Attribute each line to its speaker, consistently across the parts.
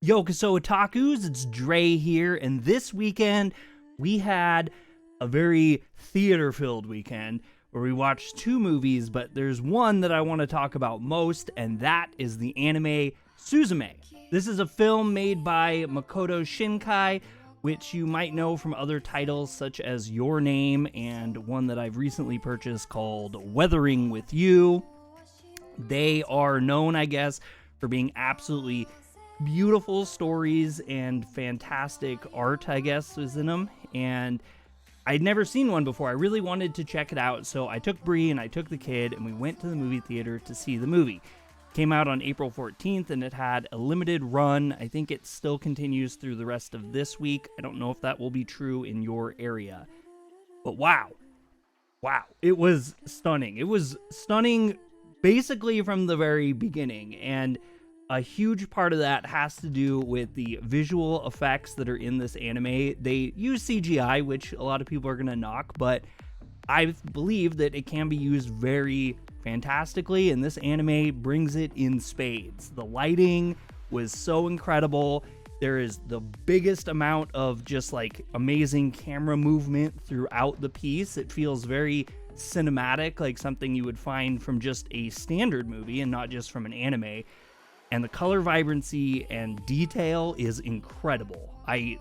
Speaker 1: Yokoso Otakus, it's Dre here, and this weekend we had a very theater-filled weekend where we watched two movies, but there's one that I want to talk about most, and that is the anime Suzume. This is a film made by Makoto Shinkai, which you might know from other titles such as Your Name and one that I've recently purchased called Weathering with You. They are known, I guess, for being absolutely beautiful stories and fantastic art, I guess, is in them. And I'd never seen one before. I really wanted to check it out, so I took Bree and I took the kid and we went to the movie theater to see the movie. Came out on April 14th and it had a limited run. I think it still continues through the rest of this week. I don't know if that will be true in your area. But wow, it was stunning. It was stunning basically from the very beginning, and a huge part of that has to do with the visual effects that are in this anime. They use CGI, which a lot of people are going to knock, but I believe that it can be used very fantastically, and this anime brings it in spades. The lighting was so incredible. There is the biggest amount of just like amazing camera movement throughout the piece. It feels very cinematic, like something you would find from just a standard movie and not just from an anime. And the color vibrancy and detail is incredible. I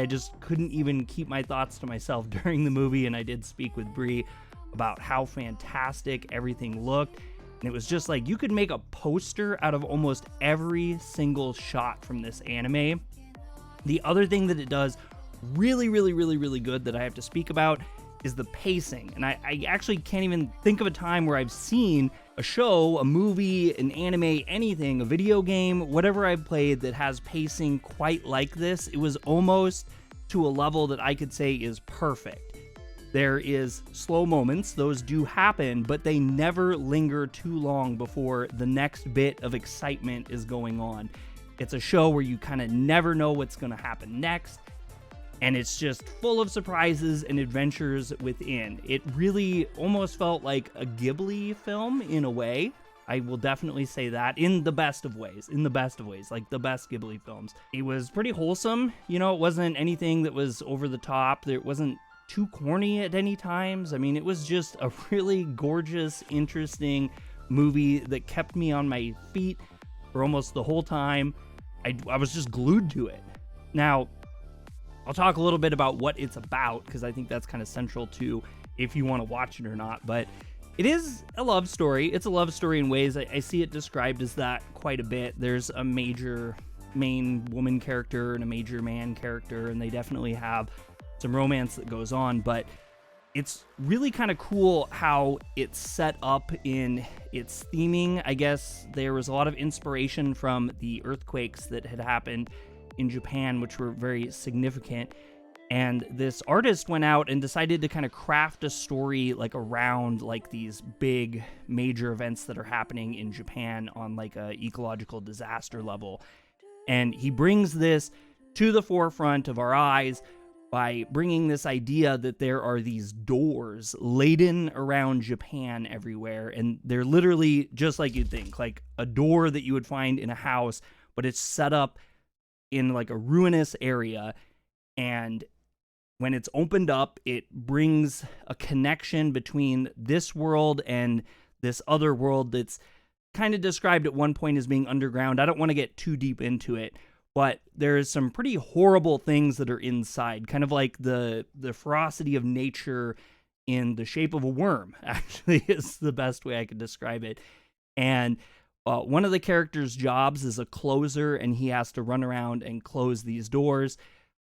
Speaker 1: just couldn't even keep my thoughts to myself during the movie, and I did speak with Bree about how fantastic everything looked. And it was just like, you could make a poster out of almost every single shot from this anime. The other thing that it does really good that I have to speak about is the pacing. And I actually can't even think of a time where I've seen a show, a movie, an anime, anything, a video game, whatever I've played that has pacing quite like this. It was almost to a level that I could say is perfect. There is slow moments, those do happen, but they never linger too long before the next bit of excitement is going on. It's a show where you kind of never know what's going to happen next, and it's just full of surprises and adventures within. It really almost felt like a Ghibli film in a way. I will definitely say that, in the best of ways, like the best Ghibli films. It was pretty wholesome, it wasn't anything that was over the top. It wasn't too corny at any times. I mean, it was just a really gorgeous, interesting movie that kept me on my feet for almost the whole time. I was just glued to it. Now, I'll talk a little bit about what it's about, because I think that's kind of central to if you want to watch it or not. But it is a love story. It's a love story in ways. I see it described as that quite a bit. There's a major main woman character and a major man character, and they definitely have some romance that goes on. But it's really kind of cool how it's set up in its theming. I guess there was a lot of inspiration from the earthquakes that had happened in Japan, which were very significant, and this artist went out and decided to kind of craft a story like around like these big major events that are happening in Japan on like a ecological disaster level. And he brings this to the forefront of our eyes by bringing this idea that there are these doors laden around Japan everywhere, and they're literally just like you'd think, like a door that you would find in a house, but it's set up in like a ruinous area, and when it's opened up, it brings a connection between this world and this other world that's kind of described at one point as being underground. I don't want to get too deep into it, but there's some pretty horrible things that are inside, kind of like the ferocity of nature in the shape of a worm, actually, is the best way I could describe it. And one of the characters' jobs is a closer, and he has to run around and close these doors.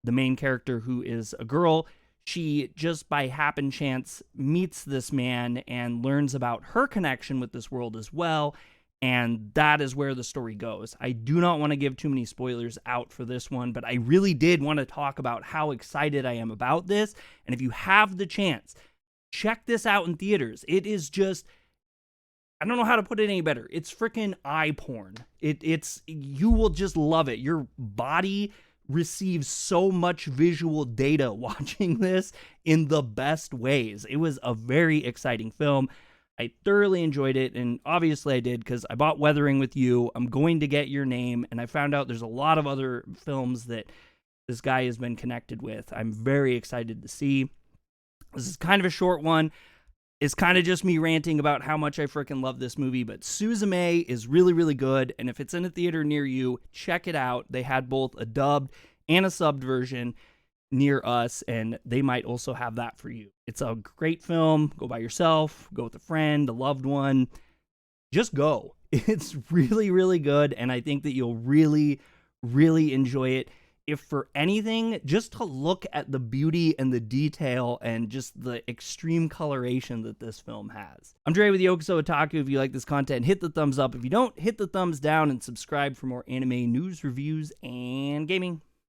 Speaker 1: The main character, who is a girl, she just by happen chance meets this man and learns about her connection with this world as well, and that is where the story goes. I do not want to give too many spoilers out for this one, but I really did want to talk about how excited I am about this, and if you have the chance, check this out in theaters. It is just, I don't know how to put it any better. It's freaking eye porn. You will just love it. Your body receives so much visual data watching this in the best ways. It was a very exciting film. I thoroughly enjoyed it, and obviously I did because I bought Weathering with You. I'm going to get your name, and I found out there's a lot of other films that this guy has been connected with. I'm very excited to see. This is kind of a short one. It's kind of just me ranting about how much I freaking love this movie, but Suzume is really, really good, and if it's in a theater near you, check it out. They had both a dubbed and a subbed version near us, and they might also have that for you. It's a great film. Go by yourself, go with a friend, a loved one. Just go. It's really, really good, and I think that you'll really, really enjoy it. If for anything, just to look at the beauty and the detail and just the extreme coloration that this film has. I'm Dre with Yokuso Otaku. If you like this content, hit the thumbs up. If you don't, hit the thumbs down and subscribe for more anime news, reviews, and gaming.